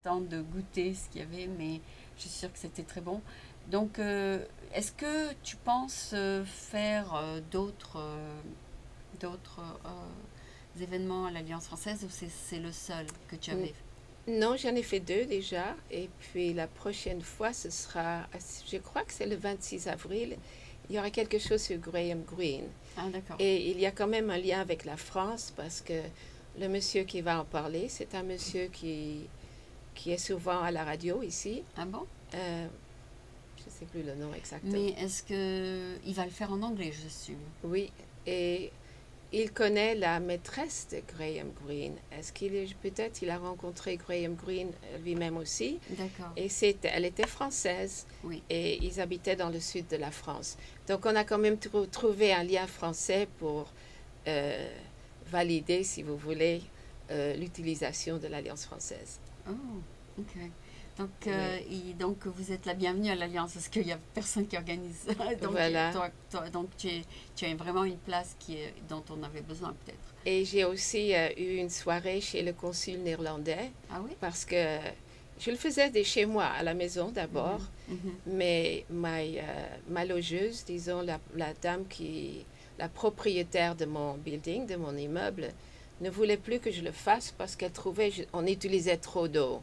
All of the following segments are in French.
temps de goûter ce qu'il y avait, mais je suis sûre que c'était très bon. Donc, est-ce que tu penses faire d'autres événements à l'Alliance française ou c'est le seul que tu N- avais? Non, j'en ai fait deux déjà. Et puis la prochaine fois, ce sera, je crois que c'est le 26 avril, il y aura quelque chose sur Graham Greene. Ah, d'accord. Et il y a quand même un lien avec la France parce que le monsieur qui va en parler, c'est un monsieur qui est souvent à la radio ici. Ah bon? Euh, je ne sais plus le nom exactement. Mais est-ce que il va le faire en anglais, je suis. Oui, et il connaît la maîtresse de Graham Greene. Est-ce qu'il est, peut-être il a rencontré Graham Greene lui-même aussi. D'accord. Et elle était française Oui. et ils habitaient dans le sud de la France. Donc on a quand même trouvé un lien français pour euh, valider, si vous voulez, l'utilisation de l'Alliance française. Oh, ok. Donc, Oui, donc vous êtes la bienvenue à l'Alliance parce qu'il n'y a personne qui organise ça. Donc, voilà. donc tu as vraiment une place dont on avait besoin peut-être. Et j'ai aussi eu une soirée chez le consul néerlandais Ah oui? parce que je le faisais de chez moi, à la maison d'abord, Mhm, mhm. mais ma logeuse, disons la dame la propriétaire de mon building, de mon immeuble, ne voulait plus que je le fasse parce qu'elle trouvait qu'on utilisait trop d'eau.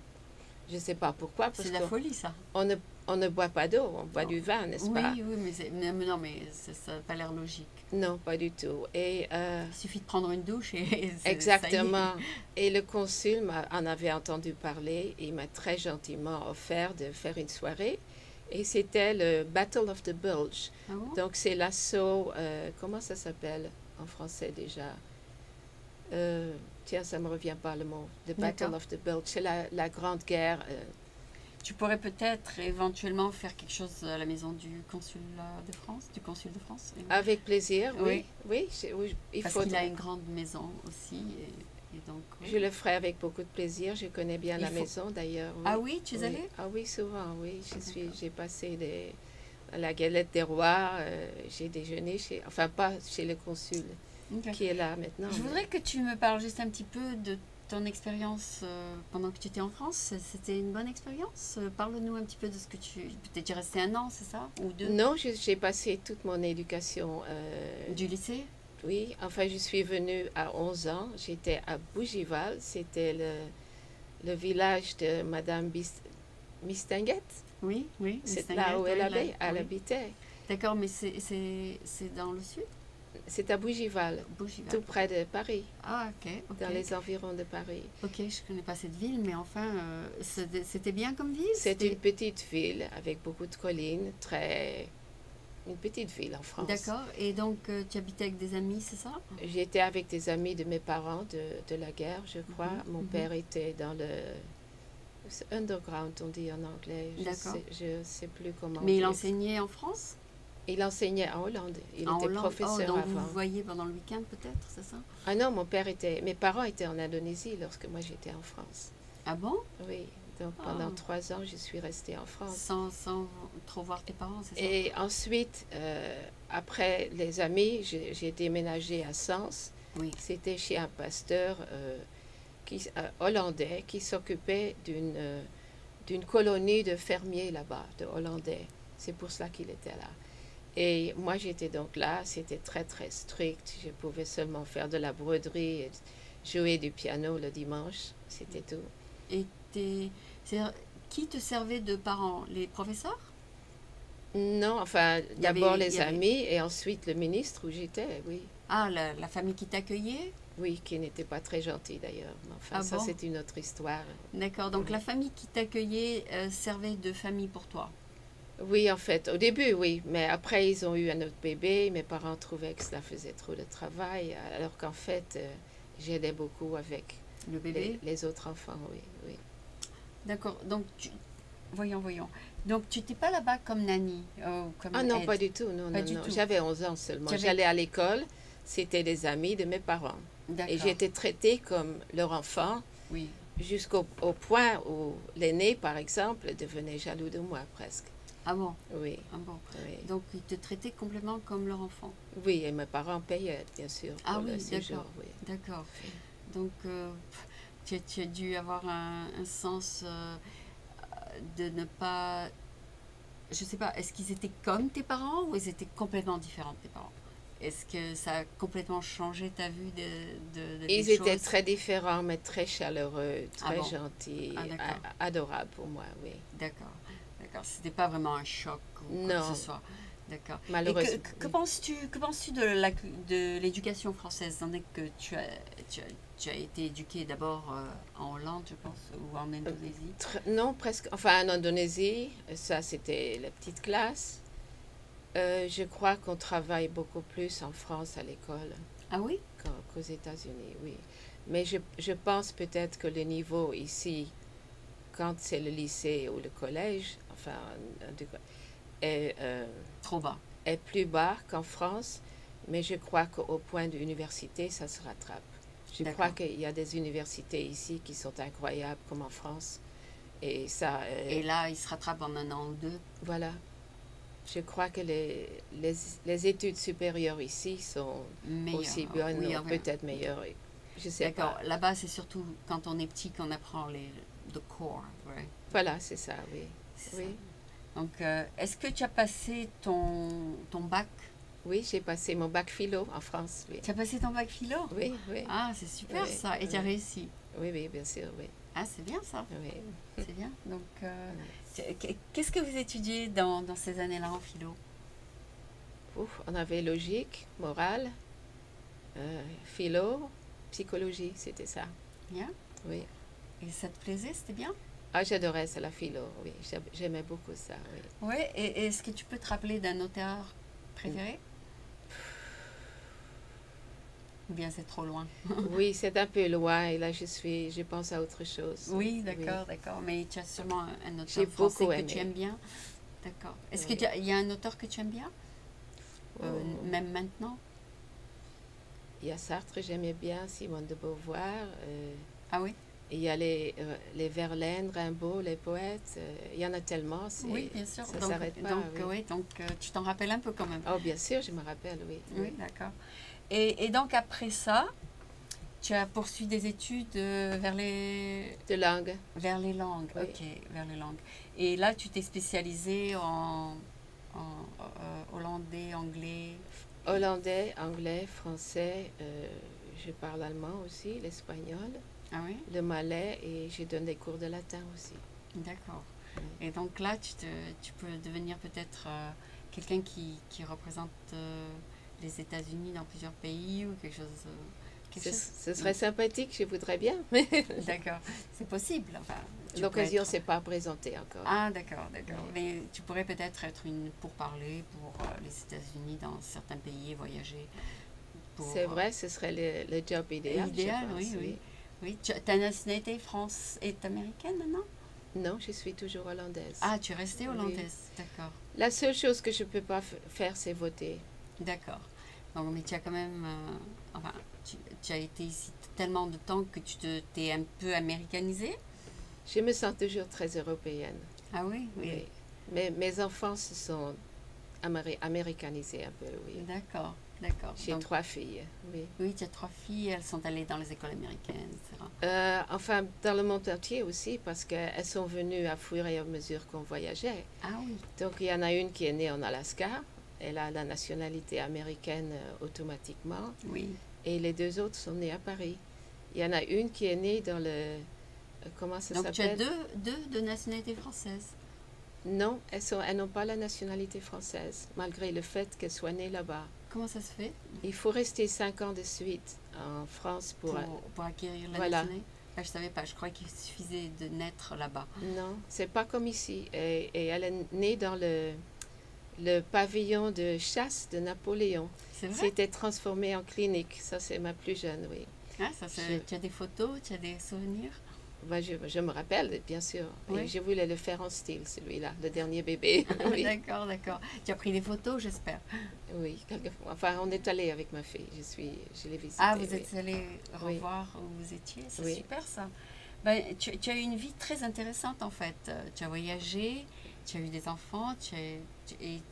Je ne sais pas pourquoi, C'est parce de la folie ça. qu'on ne, on ne boit pas d'eau, on boit Non. du vin, n'est-ce pas? Oui, oui, mais non, mais ça n'a pas l'air logique. Non, pas du tout. Et Il suffit de prendre une douche et ça y est. exactement. Et le consul en avait entendu parler et il m'a très gentiment offert de faire une soirée. Et c'était le Battle of the Bulge. Ah bon? Donc c'est l'assaut, comment ça s'appelle en français déjà? Tiens, ça me revient pas le mot. The Battle D'accord. of the Bulge, c'est la grande guerre. Tu pourrais peut-être éventuellement faire quelque chose à la maison du consul de France, du consul de France. Avec plaisir, Oui, oui, oui, oui, il parce qu'il a faudrait. une grande maison aussi. Et donc, oui. Je le ferai avec beaucoup de plaisir. Je connais bien Il la faut... maison d'ailleurs, Ah oui. oui, tu es Oui. allé? Ah oui, souvent, oui. D'accord. J'ai passé à la Galette des Rois. J'ai déjeuné enfin pas chez le consul Ok. qui est là maintenant, Je mais voudrais que tu me parles juste un petit peu de ton expérience pendant que tu étais en France. C'était une bonne expérience? Parle-nous un petit peu de ce que tu... Peut-être tu es resté un an, c'est ça? Ou deux? non, j'ai passé toute mon éducation. Du lycée? Oui, enfin, je suis venue à 11 ans. J'étais à Bougival. C'était le village de Madame Mistinguett. Oui, oui, C'est là Mistinguett, où oui, là, elle oui. habitait. D'accord, mais c'est dans le sud? C'est à Bougival, Bougival. tout près de Paris, Ah, ok, dans ok. les environs de Paris. Ok, je connais pas cette ville, mais enfin, c'était bien comme ville? C'est une petite ville avec beaucoup de collines, une petite ville en France. D'accord. Et donc, tu habitais avec des amis, c'est ça? J'étais avec des amis de mes parents de la guerre, je crois. Mhm, Mon mhm. père était dans le underground, on dit en anglais. D'accord. Je sais plus comment Mais il dire. enseignait en France? Il enseignait en Hollande. Il En était Hollande? Oh, professeur donc vous avant. vous voyez pendant le week-end peut-être, c'est ça? Ah non, mes parents étaient en Indonésie lorsque moi j'étais en France. Ah bon? Oui, donc pendant Ah. 3 ans, je suis restée en France. Sans trop voir tes parents, c'est ça? Et ensuite, après les amis, j'ai déménagé à Sens. Oui. C'était chez un pasteur hollandais qui s'occupait d'une colonie de fermiers là-bas, de Hollandais. C'est pour cela qu'il était là. Et moi, j'étais donc là. C'était très, très strict. Je pouvais seulement faire de la broderie et jouer du piano le dimanche. C'était tout. Et c'est- qui te servait de parents? Les professeurs? Non, enfin, Il y d'abord avait, il y les avait... amis et ensuite le ministre où j'étais, oui. Ah, la famille qui t'accueillait? Oui, qui n'était pas très gentil d'ailleurs. Mais enfin, Ah ça, bon? c'est une autre histoire. D'accord. Donc Oui. la famille qui t'accueillait servait de famille pour toi. Oui, en fait, au début, oui. Mais après, ils ont eu un autre bébé. Mes parents trouvaient que cela faisait trop de travail. Alors qu'en fait, j'aidais beaucoup avec Le bébé? les autres enfants, oui, oui. D'accord. Donc, voyons. Donc, tu n'étais pas là-bas comme nanny, comme Ah non, aide. pas du tout. Non, Pas non, du non. tout. J'avais 11 ans seulement. Tu avais... J'allais à l'école. C'était des amis de mes parents. Et D'accord. j'étais traitée comme leur enfant Oui. jusqu'au point où l'aîné, par exemple, devenait jaloux de moi presque. Ah bon. Oui, Ah bon. oui. Donc, ils te traitaient complètement comme leur enfant. Oui, et mes parents payaient, bien sûr, Ah pour le oui, séjour, d'accord. oui. D'accord. Donc, tu as dû avoir un sens de ne pas... Je sais pas, est-ce qu'ils étaient comme tes parents ou ils étaient complètement différents de tes parents? Est-ce que ça a complètement changé ta vue des Ils étaient choses? très différents, mais très chaleureux, Ah très bon? gentils, Ah d'accord, adorables pour moi, oui. d'accord, d'accord. C'était pas vraiment un choc ou quoi que ce Non, soit. D'accord. Et malheureusement. que penses-tu de l'éducation française, étant donné que tu as, tu as été éduqué d'abord en Hollande, je pense, ou en Indonésie? Non, presque. Enfin, en Indonésie, ça c'était la petite classe. Je crois qu'on travaille beaucoup plus en France à l'école Ah oui? qu'aux États-Unis, oui. Mais je pense peut-être que le niveau ici, quand c'est le lycée ou le collège, enfin, en tout cas, est, Trop bas. est plus bas qu'en France. Mais je crois qu'au point de l'université, ça se rattrape. Je crois D'accord. qu'il y a des universités ici qui sont incroyables, comme en France. Et ça, Et là, il se rattrape en un an ou deux. voilà. Je crois que les études supérieures ici sont aussi Meilleur. bonnes Oui, ou enfin, peut-être meilleures. Je ne sais d'accord. pas. Là-bas, c'est surtout quand on est petit qu'on apprend the core, ouais. Voilà, c'est ça, oui. C'est ça. Oui, Donc, est-ce que tu as passé ton bac? oui, j'ai passé mon bac philo en France, oui. Tu as passé ton bac philo? Oui, oui, Ah, c'est super oui, ça. Et tu as oui, réussi. oui, oui, bien sûr, oui. Ah, c'est bien ça. Oui. C'est bien. Donc, qu'est-ce que vous étudiez dans ces années-là en philo? Ouf, on avait logique, morale, philo, psychologie, c'était ça. Bien. Oui. Et ça te plaisait? C'était bien? Ah, j'adorais ça, la philo, oui. J'aimais beaucoup ça, oui. Oui. Et est-ce que tu peux te rappeler d'un auteur préféré? Ou bien c'est trop loin? Oui, c'est un peu loin et là je pense à autre chose. Oui, Oui, d'accord, d'accord. Mais tu as sûrement un j'ai auteur français beaucoup que tu aimé. aimes bien? D'accord. Est-ce que Oui. il y a un auteur que tu aimes bien? Oh. Même maintenant? Il y a Sartre, j'aimais bien, Simone de Beauvoir. Ah oui? Il y a les Verlaine, Rimbaud, les poètes. Il y en a tellement, Oui, bien sûr. ça ne Donc, s'arrête pas. donc, Oui. oui, donc tu t'en rappelles un peu quand même. Oh, bien sûr, je me rappelle, oui. Oui, Oui. d'accord. Et donc après ça, tu as poursuivi des études De langue, vers les langues. oui. Ok, vers les langues. Et là, tu t'es spécialisé en hollandais, anglais. Hollandais, anglais, français. Je parle allemand aussi, l'espagnol, Ah oui? le malais et je donne des cours de latin aussi. D'accord. Oui. Et donc là, tu peux devenir peut-être quelqu'un qui représente les États-Unis dans plusieurs pays ou quelque chose. Quelque chose. Ce serait sympathique, je voudrais bien. D'accord. C'est possible. Enfin, tu peux L'occasion être- s'est pas présentée encore. Ah, d'accord, d'accord. Oui. Mais tu pourrais peut-être être une pourparler pour les États-Unis dans certains pays et voyager pour. C'est vrai, ce serait le job idéal, Idéal, je pense. oui, oui. Oui, ta nationalité France est américaine maintenant? Non, je suis toujours hollandaise. Ah, tu es restée Oui. hollandaise. D'accord, La seule chose que je ne peux pas faire, c'est voter. d'accord. Donc, mais tu as quand même. Enfin, tu as été ici tellement de temps que t'es un peu américanisée? Je me sens toujours très européenne. Ah oui, oui. Oui. Mais mes enfants se sont américanisés un peu, oui. D'accord, d'accord. J'ai Donc, 3 filles, oui. oui, tu as trois filles, elles sont allées dans les écoles américaines, etc. Enfin, dans le monde entier aussi, parce qu'elles sont venues à fur et à mesure qu'on voyageait. Ah oui, Donc, il y en a une qui est née en Alaska. Elle a la nationalité américaine automatiquement. oui. Et les 2 autres sont nées à Paris. Il y en a une qui est née dans le... comment ça Donc tu as s'appelle? deux de nationalité française. Non, elles n'ont pas la nationalité française, malgré le fait qu'elles soient nées là-bas. Comment ça se fait Il faut rester 5 ans de suite en France pour acquérir la voilà. nationalité? Ah, je savais pas, je croyais qu'il suffisait de naître là-bas. Non, c'est pas comme ici. Et elle est née dans le pavillon de chasse de Napoléon. C'est vrai? C'était transformé en clinique. Ça, c'est ma plus jeune, oui. Ah, tu as des photos, tu as des souvenirs? Ben, je me rappelle, bien sûr. Oui. Et je voulais le faire en style, celui-là, le dernier bébé. Oui, D'accord, d'accord. Tu as pris des photos, j'espère. oui, quelquefois. Enfin, on est allé avec ma fille. Je l'ai visité. Ah, vous oui. êtes allé Oui. revoir où vous étiez, c'est Oui. super ça. Ben, tu as eu une vie très intéressante en fait. Tu as voyagé, tu as eu des enfants,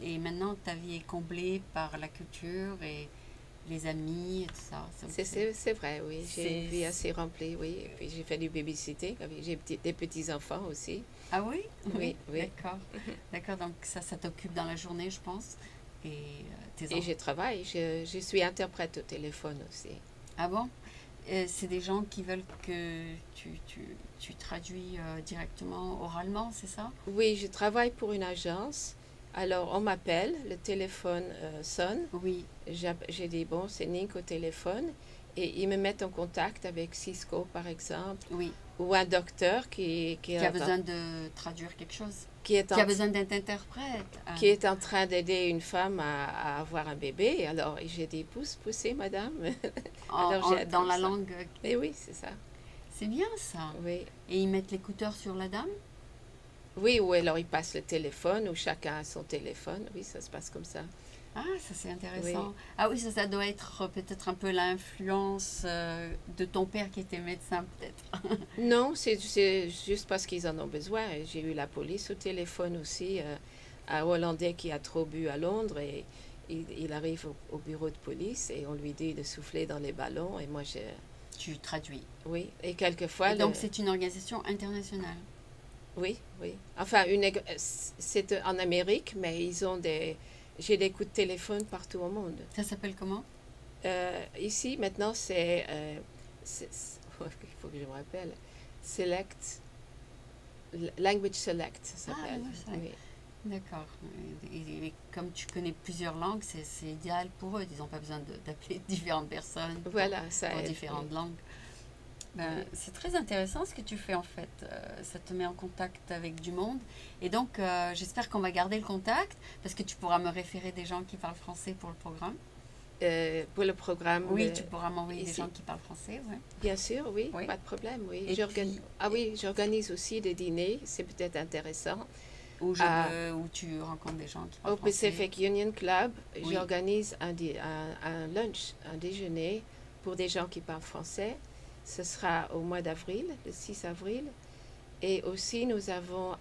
et maintenant ta vie est comblée par la culture et les amis et tout ça. Donc, C'est vrai, oui. J'ai c'est- une vie assez remplie, oui. Et puis j'ai fait du babysitting. J'ai des petits-enfants aussi. Ah oui? Oui, Oui, oui. d'accord. D'accord, donc ça t'occupe dans la journée, je pense. Et tes Et enfants. je travaille. Je suis interprète au téléphone aussi. Ah bon? C'est des gens qui veulent que tu traduis directement oralement, c'est ça? Oui, je travaille pour une agence. Alors, on m'appelle, le téléphone sonne. Oui, J'ai dit, bon, c'est Nick au téléphone. Et ils me mettent en contact avec Cisco, par exemple, oui. ou un docteur Qui a besoin de traduire quelque chose. qui est Qui en, a besoin d'être interprète. Ah. qui est en train d'aider une femme à avoir un bébé. Alors, j'ai dit, poussez, madame. Alors, j'aide Dans comme la ça. langue. Et oui, c'est ça. C'est bien ça. Oui. Et ils mettent l'écouteur sur la dame? Oui, ou alors ils passent le téléphone, ou chacun a son téléphone. Oui, ça se passe comme ça. Ah, ça c'est Oui. intéressant. Ah oui, ça doit être peut-être un peu l'influence de ton père qui était médecin, peut-être. Non, c'est juste parce qu'ils en ont besoin. J'ai eu la police au téléphone aussi, un Hollandais qui a trop bu à Londres et il arrive au bureau de police et on lui dit de souffler dans les ballons et moi Tu traduis. oui, et quelquefois Et donc c'est une organisation internationale. oui, oui. Enfin, c'est en Amérique, mais j'ai des coups de téléphone partout au monde. Ça s'appelle comment? Ici, maintenant, il faut que je me rappelle, Select, Language Select, ça Ah, s'appelle. Language Select. Oui. D'accord. Et comme tu connais plusieurs langues, c'est idéal pour eux. Ils n'ont pas besoin d'appeler différentes personnes Voilà, ça pour aide. différentes Oui. langues. Ben, Oui. c'est très intéressant ce que tu fais en fait. Ça te met en contact avec du monde. Et donc, j'espère qu'on va garder le contact parce que tu pourras me référer des gens qui parlent français pour le programme. Pour le programme, Oui, tu pourras m'envoyer des ici. gens qui parlent français. Ouais. Bien sûr, oui, Oui. pas de problème, oui. Et puis- Ah oui, j'organise aussi des dîners, c'est peut-être intéressant. Ah. Où tu rencontres des gens qui parlent Au français. Pacific Union Club, Oui. j'organise un lunch, un déjeuner pour des gens qui parlent français. Ce sera au mois d'avril, le 6 avril. Et aussi, nous avons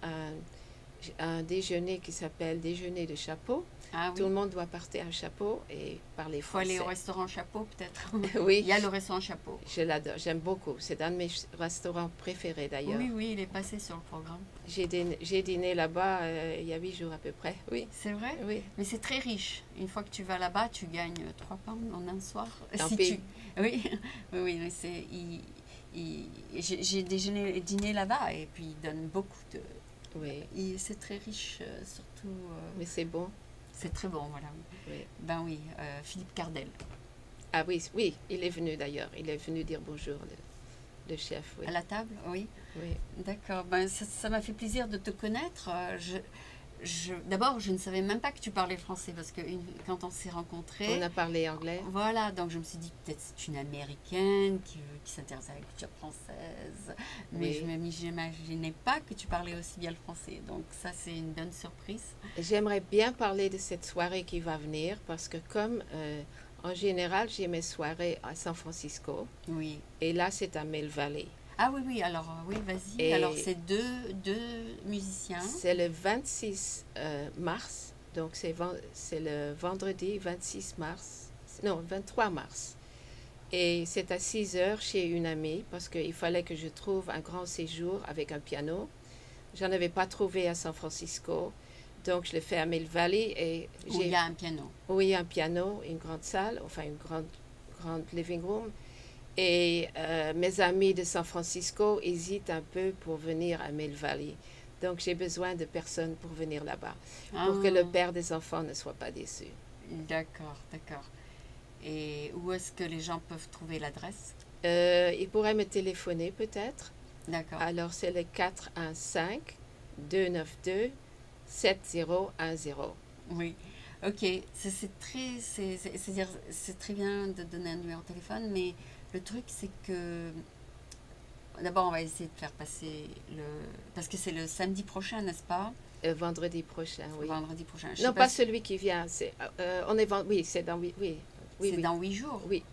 un déjeuner qui s'appelle Déjeuner de chapeau. Ah Tout oui. le monde doit porter un chapeau et parler Il faut aller français. au restaurant Chapeau peut-être. Oui, Il y a le restaurant Chapeau. je l'adore, j'aime beaucoup. C'est un de mes restaurants préférés d'ailleurs. Oui, oui, il est passé sur le programme. J'ai dîné là-bas il y a 8 jours à peu près. Oui, C'est vrai? oui. Mais c'est très riche. Une fois que tu vas là-bas, tu gagnes 3 pounds en un soir. Tant Si pis. tu... Oui, oui, oui, j'ai dîné là-bas et puis ils donnent beaucoup de... Oui, C'est très riche, surtout... mais c'est bon. c'est très bon, voilà. Oui. Ben oui, Philippe Cardel. Ah oui, oui, il est venu d'ailleurs. Il est venu dire bonjour, le chef. Oui, À la table, oui. oui. D'accord. Ben, ça m'a fait plaisir de te connaître. D'abord, je ne savais même pas que tu parlais français parce que quand on s'est rencontrés, On a parlé anglais. voilà, donc je me suis dit peut-être c'est une américaine qui s'intéresse à la culture française, mais Oui. je ne m'imaginais pas que tu parlais aussi bien le français. Donc ça, c'est une bonne surprise. J'aimerais bien parler de cette soirée qui va venir parce que comme en général, j'ai mes soirées à San Francisco Oui. et là, c'est à Mill Valley. Ah oui, oui, alors oui, vas-y. Et- Alors c'est deux musiciens. C'est le 26 mars, donc c'est le vendredi 26 mars, non, 23 mars. Et c'est à 6 heures chez une amie parce qu'il fallait que je trouve un grand séjour avec un piano. J'en avais pas trouvé à San Francisco, donc je l'ai fait à Mill Valley et Où il y a un piano. oui, un piano, une grande salle, enfin une grande living room. Et mes amis de San Francisco hésitent un peu pour venir à Mill Valley. Donc j'ai besoin de personnes pour venir là-bas, pour que le père des enfants ne soit pas déçu. D'accord, d'accord. Et où est-ce que les gens peuvent trouver l'adresse? Il pourrait me téléphoner peut-être. D'accord. Alors c'est le 415-292-7010. Oui. Ok. C'est-à-dire, c'est très bien de donner un numéro de téléphone, mais le truc, c'est que d'abord, on va essayer de faire passer parce que c'est le samedi prochain, n'est-ce pas? Vendredi prochain, oui. Vendredi prochain. Je Non, sais pas si- celui qui vient. Oui, c'est dans oui, oui, oui, c'est oui. dans 8 jours. Oui.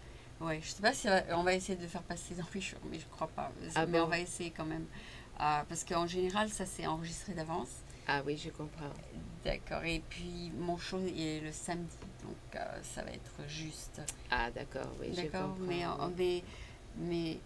Ouais, je sais pas si on va essayer de faire passer dans 8 jours, mais je crois pas. Ah Mais bon? on va essayer quand même. Parce qu'en général, ça c'est enregistré d'avance. Ah oui, je comprends. D'accord. Et puis mon show est le samedi, donc ça va être juste. Ah d'accord, oui, je D'accord. comprends, oui. Mais